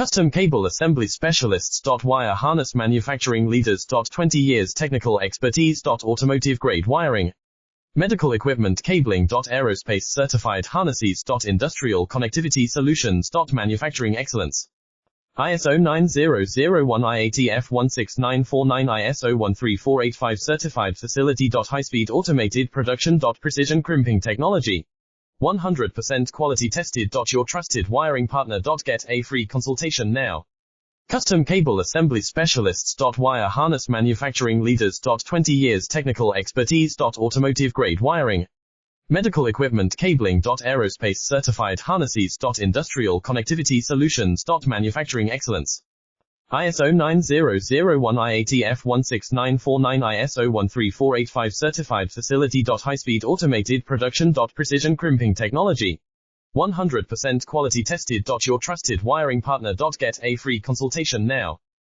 Custom cable assembly specialists. Wire harness manufacturing leaders. 20 years technical expertise. Automotive grade wiring, medical equipment cabling. Aerospace certified harnesses. Industrial connectivity solutions. Manufacturing excellence. ISO 9001 IATF 16949 ISO 13485 certified facility. High-speed automated production. Precision crimping technology. 100% quality tested. Your trusted wiring partner. Get a free consultation now. Custom cable assembly specialists. Wire harness manufacturing leaders. 20 years technical expertise. Automotive grade wiring, medical equipment cabling. Aerospace certified harnesses. Industrial connectivity solutions. Manufacturing excellence. ISO 9001 IATF 16949 ISO 13485 certified facility. High-speed automated production. Precision crimping technology. 100% quality tested. Your trusted wiring partner. Get a free consultation now.